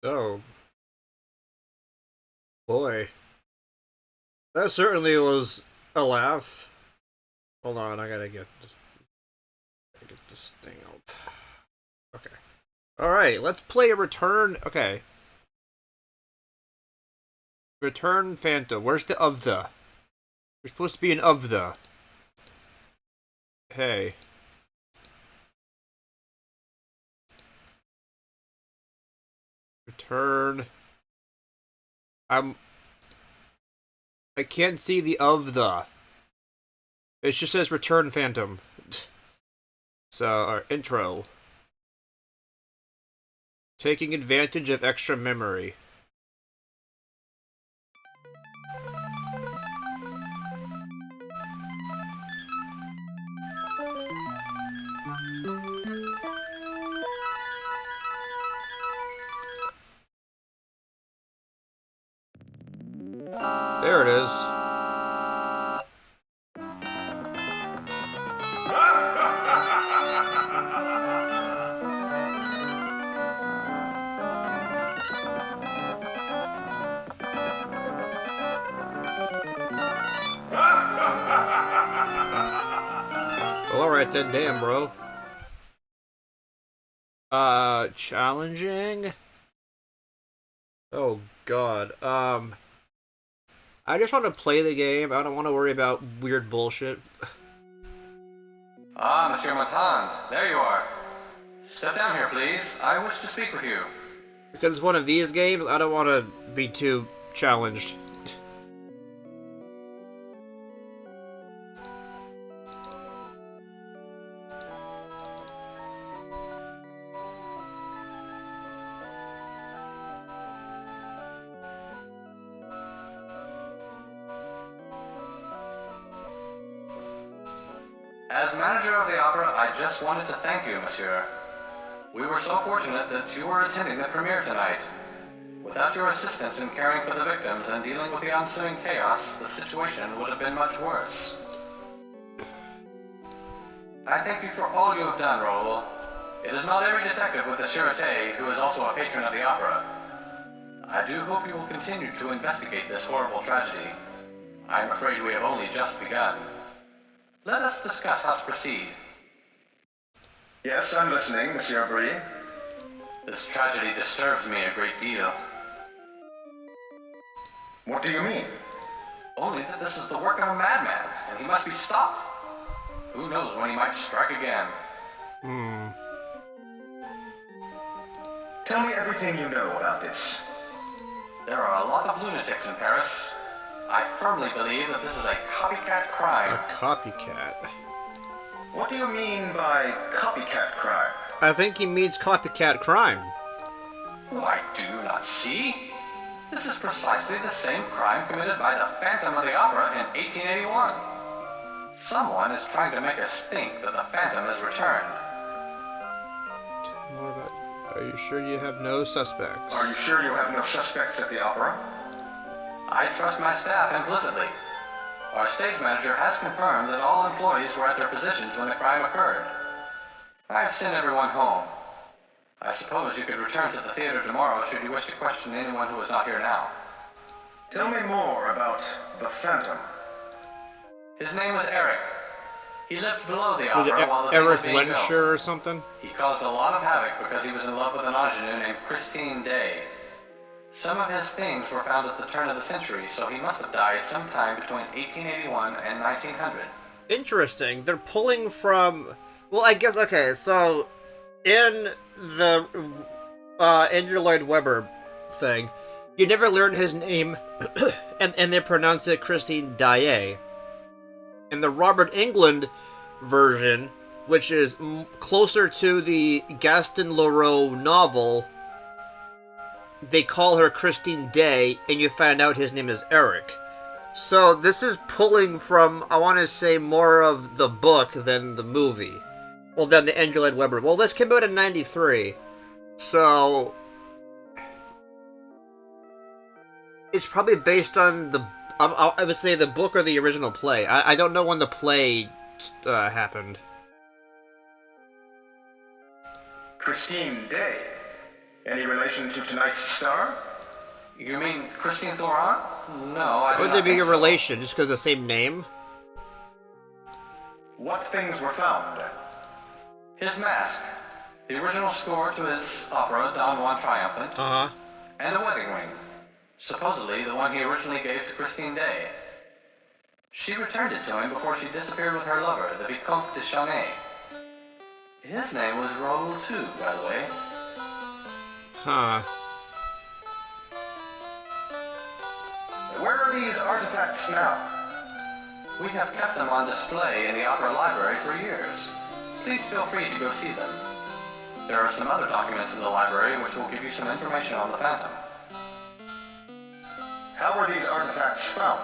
Oh, boy. That certainly was a laugh. Hold on, gotta get this thing up. Okay. Alright, let's play a return. Okay. Return Phantom. Where's the of the? There's supposed to be an of the. Hey. Return. I'm. I can't see the of the. It just says Return Phantom. So, our intro. Taking advantage of extra memory. There it is. Well, alright then, damn, bro. Challenging? Oh, God. I just want to play the game. I don't want to worry about weird bullshit. Ah, Monsieur Montan, there you are. Step down here, please. I wish to speak with you. Because it's one of these games, I don't want to be too challenged. As manager of the opera, I just wanted to thank you, monsieur. We were so fortunate that you were attending the premiere tonight. Without your assistance in caring for the victims and dealing with the ensuing chaos, the situation would have been much worse. I thank you for all you have done, Raoul. It is not every detective with the Sûreté who is also a patron of the opera. I do hope you will continue to investigate this horrible tragedy. I am afraid we have only just begun. Let us discuss how to proceed. Yes, I'm listening, Monsieur Brie. This tragedy disturbs me a great deal. What do you mean? Only that this is the work of a madman, and he must be stopped. Who knows when he might strike again? Tell me everything you know about this. There are a lot of lunatics in Paris. I firmly believe that this is a copycat crime. A copycat. What do you mean by copycat crime? I think he means copycat crime. Why, do you not see? This is precisely the same crime committed by the Phantom of the Opera in 1881. Someone is trying to make us think that the Phantom has returned. More about. Are you sure you have no suspects? Are you sure you have no suspects at the opera? I trust my staff implicitly. Our stage manager has confirmed that all employees were at their positions when the crime occurred. I've sent everyone home. I suppose you could return to the theater tomorrow should you wish to question anyone who is not here now. Tell me more about the Phantom. His name was Eric. He lived below the Was it opera while the thing was Eric being built. Lenscher or something? He caused a lot of havoc because he was in love with an ingenue named Christine Day. Some of his things were found at the turn of the century, so he must have died sometime between 1881 and 1900. Interesting. They're pulling from. Well, I guess okay. So, in the Andrew Lloyd Webber thing, you never learn his name, and they pronounce it Christine Daae. In the Robert Englund version, which is closer to the Gaston Leroux novel, they call her Christine Day, and you find out his name is Eric. So this is pulling from, I want to say, more of the book than the movie. Well, than the Andrew Lloyd Webber. Well, this came out in '93, so it's probably based on the. I would say the book or the original play. I don't know when the play happened. Christine Day. Any relation to tonight's star? You mean Christine Thoron? No, I do Would not they be think a so. relation just because of the same name? What things were found? His mask, the original score to his opera Don Juan Triumphant, Uh huh. and a wedding ring, supposedly the one he originally gave to Christine Day. She returned it to him before she disappeared with her lover, the Vicomte de Chauny. His name was Raoul too, by the way. Huh. Where are these artifacts now? We have kept them on display in the Opera Library for years. Please feel free to go see them. There are some other documents in the library which will give you some information on the Phantom. How were these artifacts found?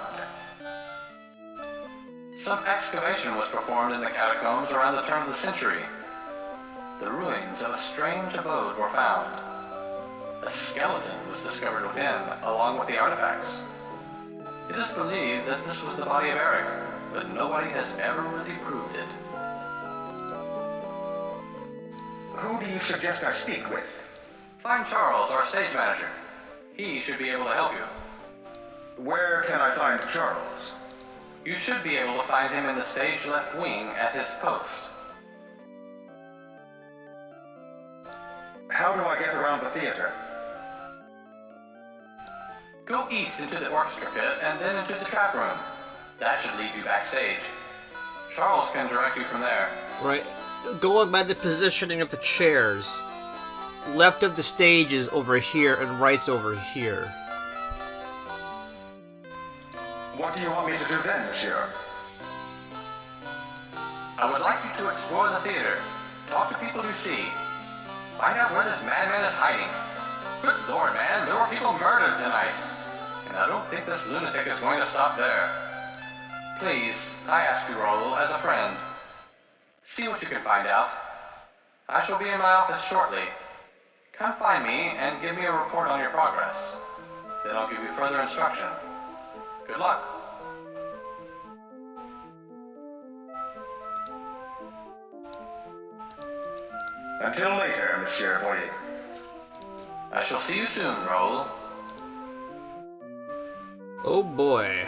Some excavation was performed in the catacombs around the turn of the century. The ruins of a strange abode were found. A skeleton was discovered within, along with the artifacts. It is believed that this was the body of Eric, but nobody has ever really proved it. Who do you suggest I speak with? Find Charles, our stage manager. He should be able to help you. Where can I find Charles? You should be able to find him in the stage left wing at his post. How do I get around the theater? Go east into the orchestra pit and then into the trap room. That should lead you backstage. Charles can direct you from there. Right. Going by the positioning of the chairs. Left of the stage is over here and right's over here. What do you want me to do then, monsieur? I would like you to explore the theater. Talk to people you see. Find out where this madman is hiding. Good Lord, man, there were people murdered tonight. And I don't think this lunatic is going to stop there. Please, I ask you, Raoul, as a friend. See what you can find out. I shall be in my office shortly. Come find me and give me a report on your progress. Then I'll give you further instruction. Good luck. Until later, Monsieur Boyer. I shall see you soon, Raoul. Oh boy.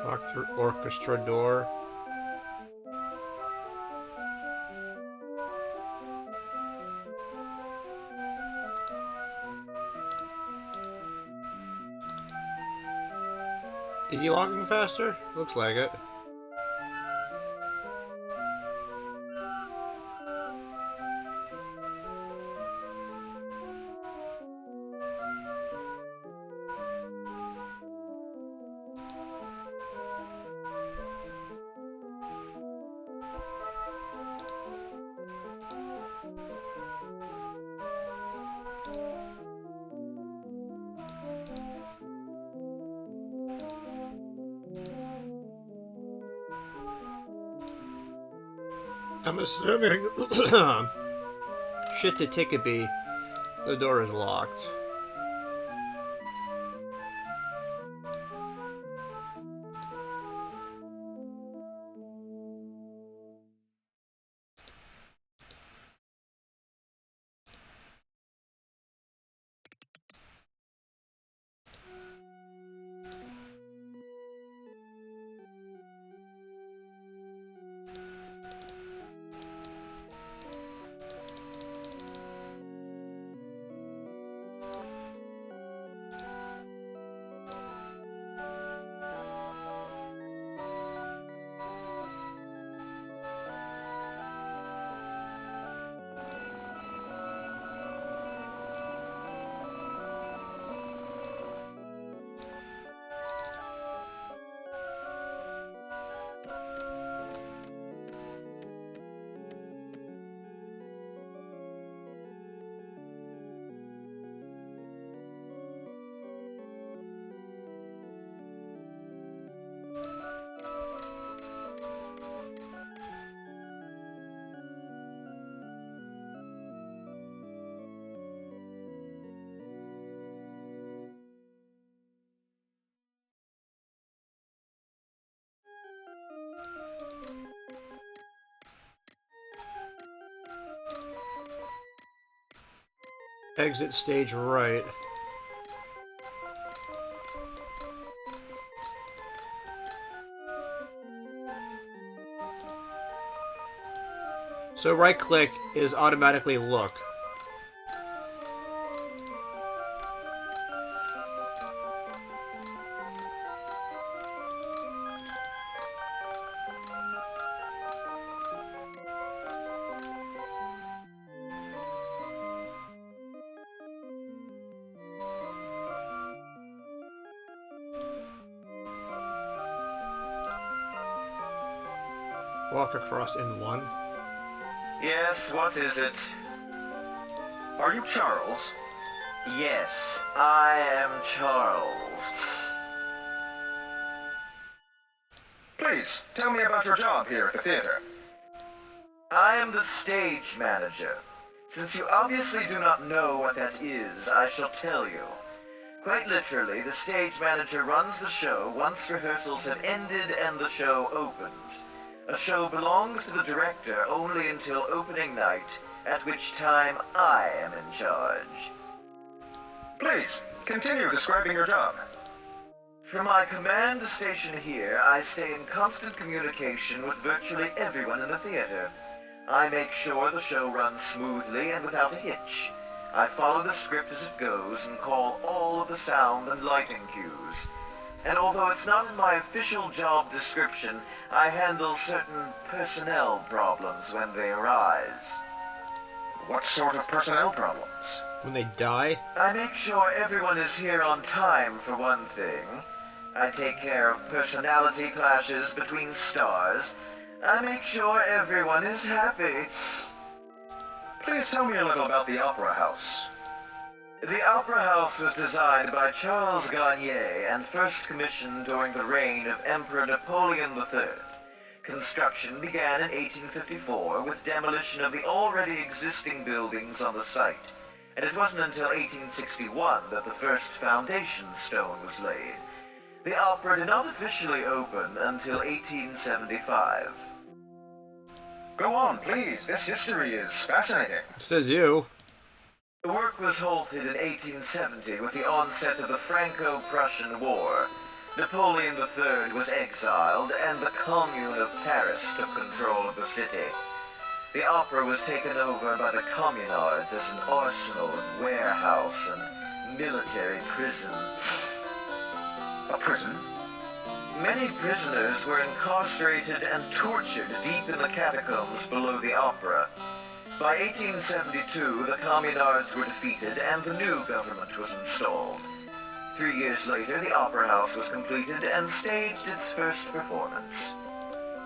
Walk through orchestra door. Is he walking faster? Looks like it. I'm assuming shit to Tickety, the door is locked. Exit stage right. So right click is automatically look. Walk across in one. Yes, what is it? Are you Charles? Yes, I am Charles. Please, tell me about your job here at the theater. I am the stage manager. Since you obviously do not know what that is, I shall tell you. Quite literally, the stage manager runs the show once rehearsals have ended and the show opens. A show belongs to the director only until opening night, at which time I am in charge. Please, continue describing your job. From my command station here, I stay in constant communication with virtually everyone in the theater. I make sure the show runs smoothly and without a hitch. I follow the script as it goes and call all of the sound and lighting cues. And although it's not in my official job description, I handle certain personnel problems when they arise. What sort of personnel problems? When they die? I make sure everyone is here on time, for one thing. I take care of personality clashes between stars. I make sure everyone is happy. Please tell me a little about the Opera House. The Opera House was designed by Charles Garnier and first commissioned during the reign of Emperor Napoleon III. Construction began in 1854 with demolition of the already existing buildings on the site, and it wasn't until 1861 that the first foundation stone was laid. The opera did not officially open until 1875. Go on, please. This history is fascinating. Says you. The work was halted in 1870 with the onset of the Franco-Prussian War. Napoleon III was exiled, and the Commune of Paris took control of the city. The opera was taken over by the Communards as an arsenal and warehouse and military prison. A prison? Many prisoners were incarcerated and tortured deep in the catacombs below the opera. By 1872, the Communards were defeated and the new government was installed. 3 years later, the Opera House was completed and staged its first performance.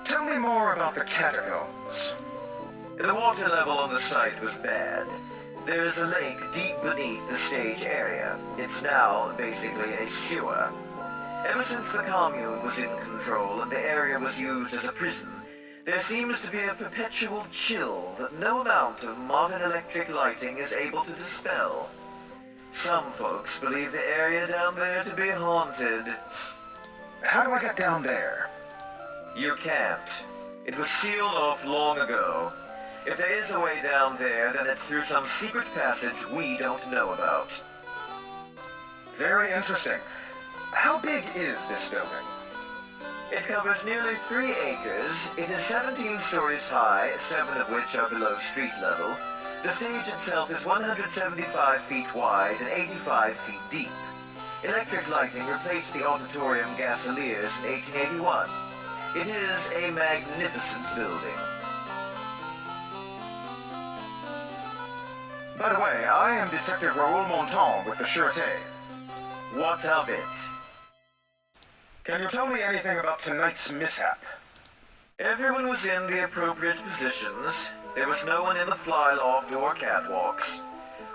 Tell me more about the catacombs. The water level on the site was bad. There is a lake deep beneath the stage area. It's now basically a sewer. Ever since the Commune was in control and the area was used as a prison, there seems to be a perpetual chill that no amount of modern electric lighting is able to dispel. Some folks believe the area down there to be haunted. How do I get down there? You can't. It was sealed off long ago. If there is a way down there, then it's through some secret passage we don't know about. Very interesting. How big is this building? It covers nearly 3 acres. It is 17 stories high, 7 of which are below street level. The stage itself is 175 feet wide and 85 feet deep. Electric lighting replaced the auditorium gasoliers in 1881. It is a magnificent building. By the way, I am Detective Raoul Monton with the Sûreté. What of it? Can you tell me anything about tonight's mishap? Everyone was in the appropriate positions. There was no one in the flyloft or catwalks.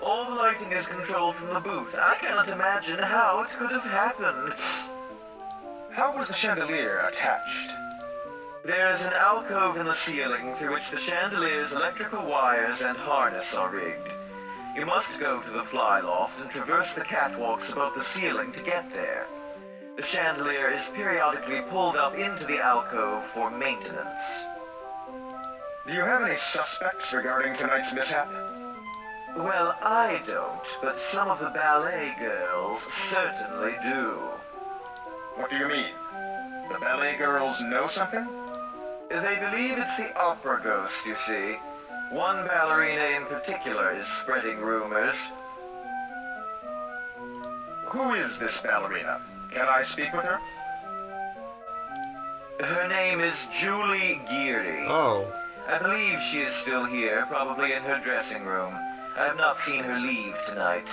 All the lighting is controlled from the booth. I cannot imagine how it could have happened. How was the chandelier attached? There is an alcove in the ceiling through which the chandelier's electrical wires and harness are rigged. You must go to the flyloft and traverse the catwalks above the ceiling to get there. The chandelier is periodically pulled up into the alcove for maintenance. Do you have any suspects regarding tonight's mishap? Well, I don't, but some of the ballet girls certainly do. What do you mean? The ballet girls know something? They believe it's the opera ghost, you see. One ballerina in particular is spreading rumors. Who is this ballerina? Can I speak with her? Her name is Julie Geary. Oh. I believe she is still here, probably in her dressing room. I have not seen her leave tonight.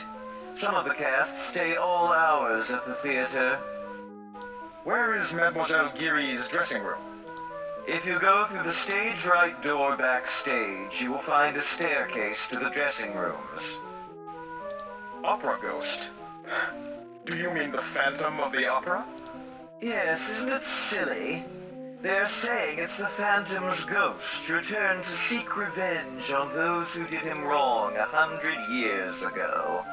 Some of the cast stay all hours at the theater. Where is Mademoiselle Geary's dressing room? If you go through the stage right door backstage, you will find a staircase to the dressing rooms. Opera ghost? Do you mean the Phantom of the Opera? Yes, isn't it silly? They're saying it's the Phantom's ghost, returned to seek revenge on those who did him wrong 100 years ago.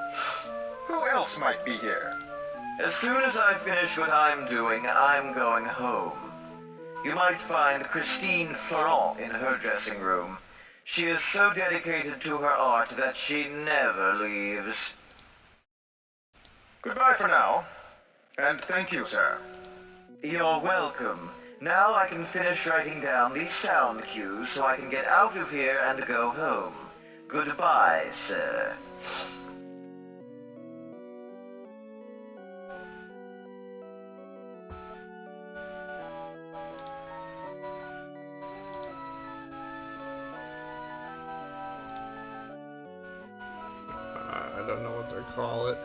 Who else might be here? As soon as I finish what I'm doing, I'm going home. You might find Christine Florent in her dressing room. She is so dedicated to her art that she never leaves. Goodbye for now. And thank you, sir. You're welcome. Now I can finish writing down these sound cues so I can get out of here and go home. Goodbye, sir. I don't know what they call it.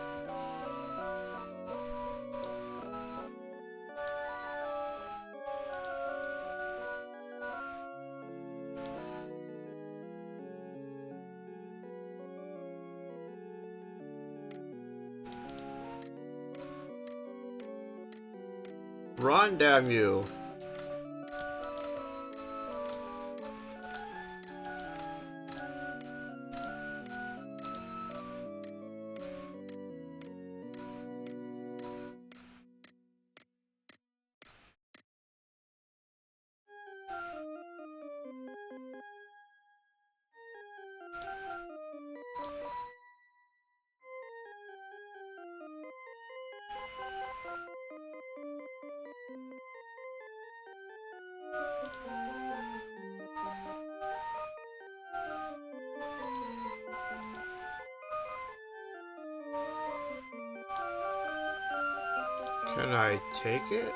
Run, damn you. Can I take it?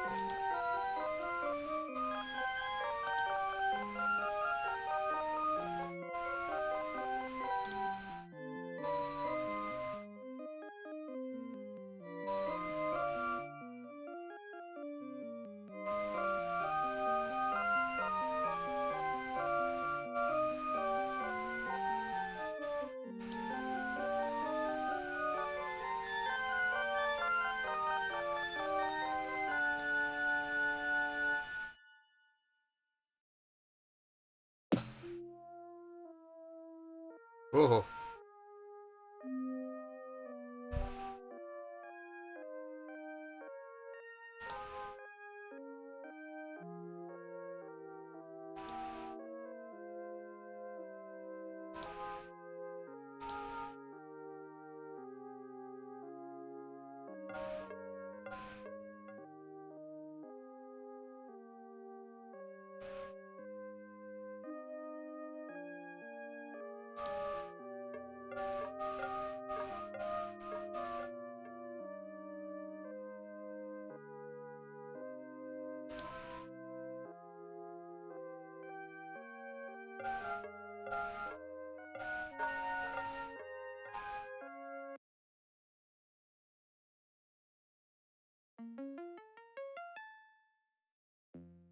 Oh.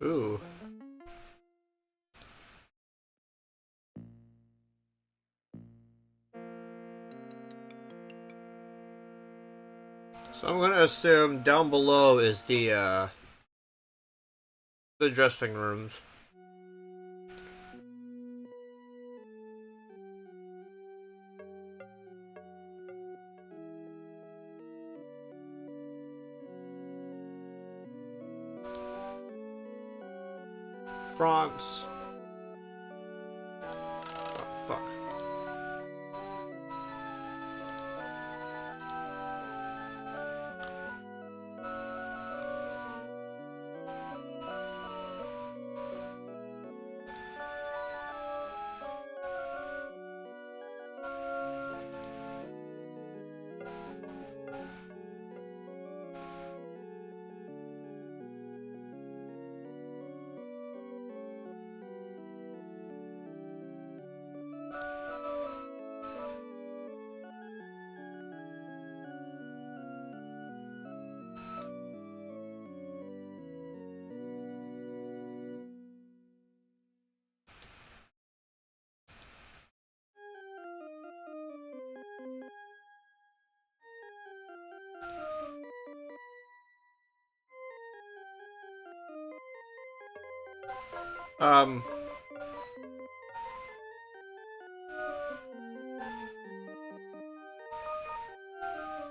Ooh. So I'm gonna assume down below is the dressing rooms. France. Oh, fuck.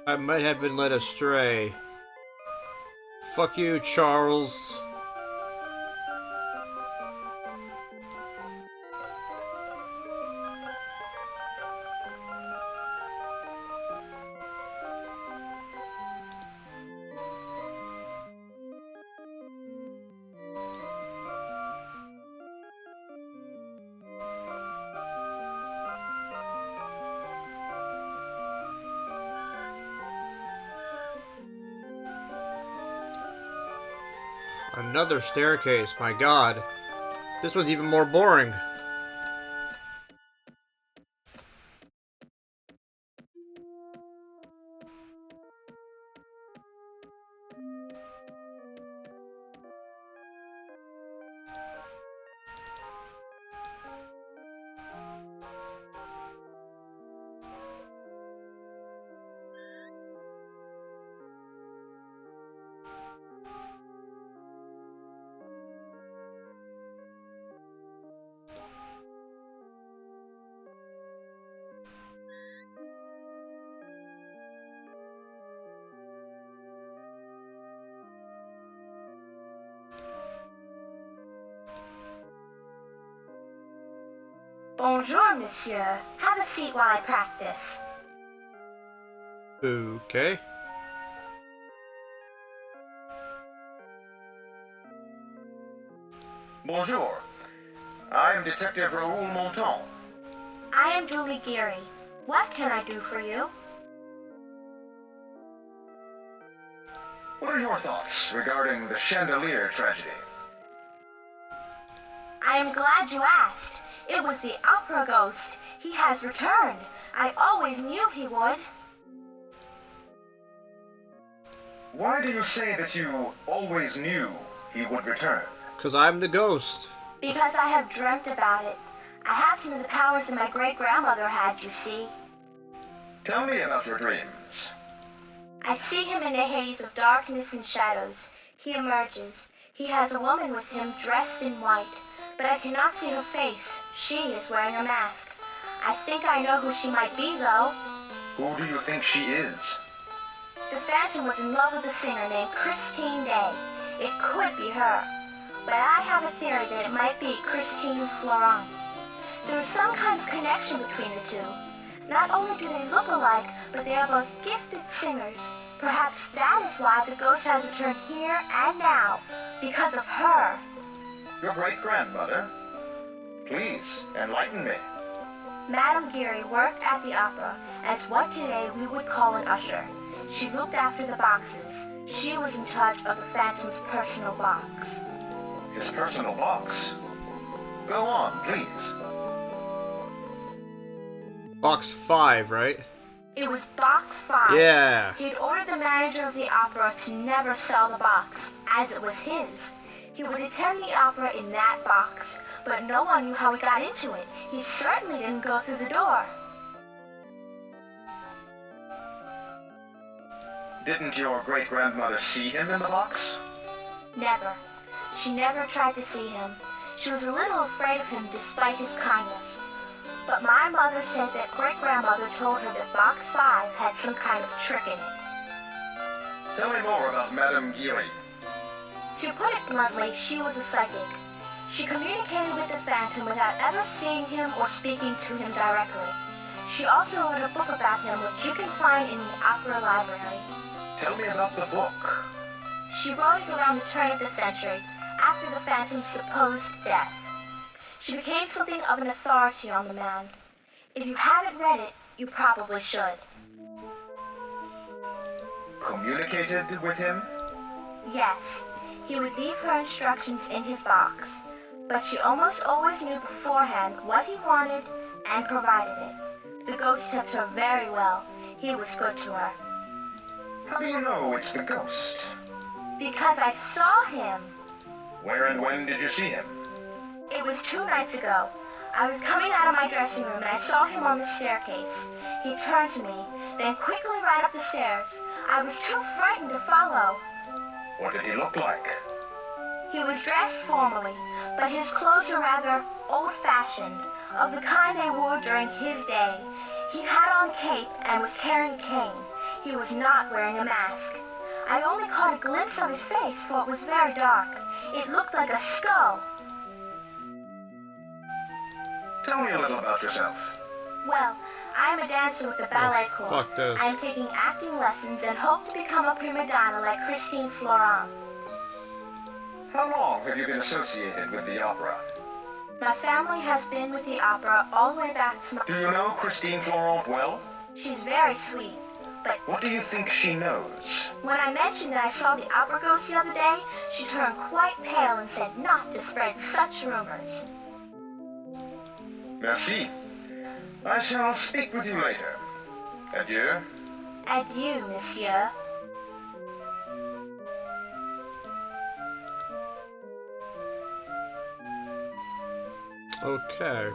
I might have been led astray. Fuck you, Charles. Another staircase, my god. This one's even more boring. Bonjour, monsieur. Have a seat while I practice. Okay. Bonjour. I am Detective Raoul Monton. I am Julie Geary. What can I do for you? What are your thoughts regarding the chandelier tragedy? I am glad you asked. It was the opera ghost. He has returned. I always knew he would. Why do you say that you always knew he would return? 'Cause I'm the ghost. Because I have dreamt about it. I have some of the powers that my great-grandmother had, you see. Tell me about your dreams. I see him in a haze of darkness and shadows. He emerges. He has a woman with him dressed in white, but I cannot see her face. She is wearing a mask. I think I know who she might be, though. Who do you think she is? The Phantom was in love with a singer named Christine Day. It could be her. But I have a theory that it might be Christine Florent. There is some kind of connection between the two. Not only do they look alike, but they are both gifted singers. Perhaps that is why the ghost has returned here and now. Because of her. Your great-grandmother? Please, enlighten me. Madame Geary worked at the opera as what today we would call an usher. She looked after the boxes. She was in charge of the Phantom's personal box. His personal box. Go on, please. Box 5, right? It was box 5. Yeah. He'd ordered the manager of the opera to never sell the box, as it was his. He would attend the opera in that box, but no one knew how he got into it. He certainly didn't go through the door. Didn't your great-grandmother see him in the box? Never. She never tried to see him. She was a little afraid of him despite his kindness. But my mother said that great-grandmother told her that box 5 had some kind of trick in it. Tell me more about Madame Geary. To put it bluntly, she was a psychic. She communicated with the Phantom without ever seeing him or speaking to him directly. She also wrote a book about him which you can find in the opera library. Tell me about the book. She wrote it around the turn of the century, after the Phantom's supposed death. She became something of an authority on the man. If you haven't read it, you probably should. Communicated with him? Yes, he would leave her instructions in his box, but she almost always knew beforehand what he wanted and provided it. The ghost kept her very well. He was good to her. How do you know it's the ghost? Because I saw him. Where and when did you see him? It was 2 nights ago. I was coming out of my dressing room and I saw him on the staircase. He turned to me, then quickly ran up the stairs. I was too frightened to follow. What did he look like? He was dressed formally, but his clothes were rather old-fashioned, of the kind they wore during his day. He had on cape and was carrying a cane. He was not wearing a mask. I only caught a glimpse of his face, for it was very dark. It looked like a skull. Tell me a little about yourself. Well, I'm a dancer with the ballet corps. Fuck this. I'm taking acting lessons and hope to become a prima donna like Christine Florent. How long have you been associated with the opera? My family has been with the opera all the way back to my... Do you know Christine Florent well? She's very sweet, but What do you think she knows? when I mentioned that I saw the opera ghost the other day, she turned quite pale and said not to spread such rumors. Merci. I shall speak with you later. Adieu. Adieu, monsieur. Okay.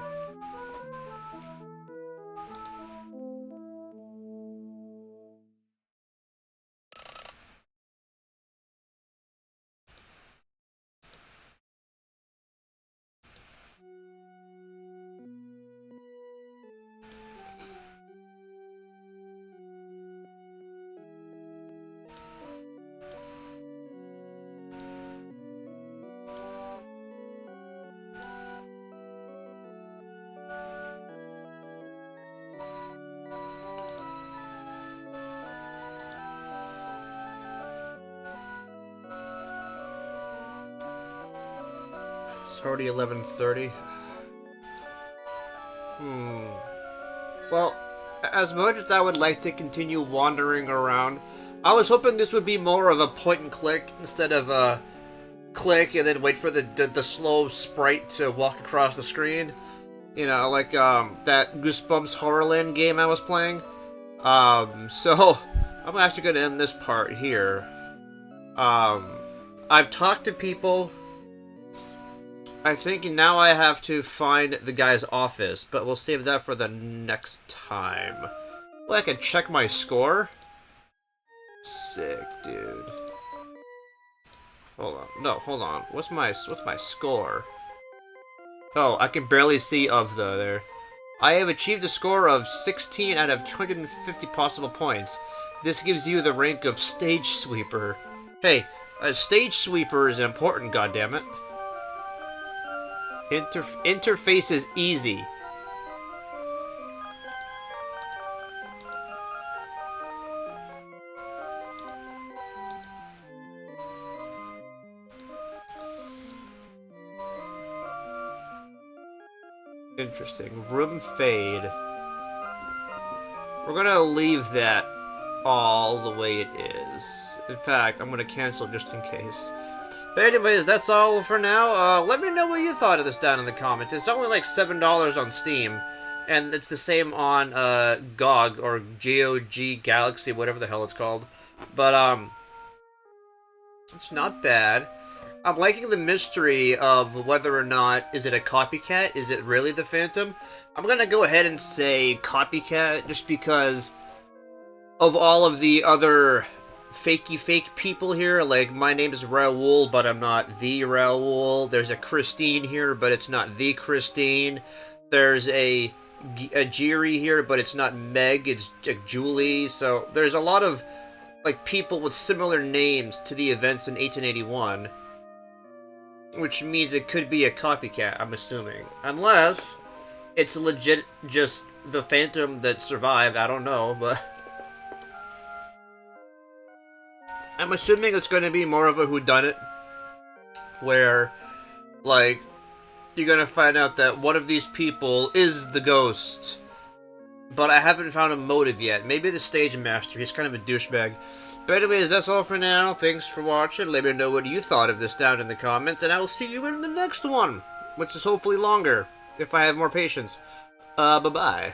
It's already 11:30. Well, as much as I would like to continue wandering around, I was hoping this would be more of a point and click instead of a click and then wait for the slow sprite to walk across the screen. You know, like that Goosebumps Horrorland game I was playing. So I'm actually gonna end this part here. I've talked to people. I think now I have to find the guy's office, but we'll save that for the next time. Well, I can check my score. Sick, dude. Hold on. No, hold on. What's my score? Oh, I can barely see of there. I have achieved a score of 16 out of 250 possible points. This gives you the rank of Stage Sweeper. Hey, a Stage Sweeper is important, goddammit. Interface is easy. Interesting. Room fade. We're gonna leave that all the way it is. In fact, I'm gonna cancel just in case. But anyways, that's all for now. Let me know what you thought of this down in the comments. It's only like $7 on Steam, and it's the same on GOG or GOG Galaxy, whatever the hell it's called. But it's not bad. I'm liking the mystery of whether or not is it a copycat. Is it really the Phantom? I'm gonna go ahead and say copycat just because of all of the other fakey fake people here. Like, my name is Raoul, but I'm not the Raoul. There's a Christine here, but it's not the Christine. There's a Jiri here, but it's not Meg, it's Julie. So there's a lot of like people with similar names to the events in 1881, which means it could be a copycat, I'm assuming, unless it's legit just the Phantom that survived. I don't know, but I'm assuming it's going to be more of a whodunit, where, like, you're going to find out that one of these people is the ghost, but I haven't found a motive yet. Maybe the stage master, he's kind of a douchebag. But anyways, that's all for now. Thanks for watching. Let me know what you thought of this down in the comments, and I will see you in the next one, which is hopefully longer, if I have more patience. Bye-bye.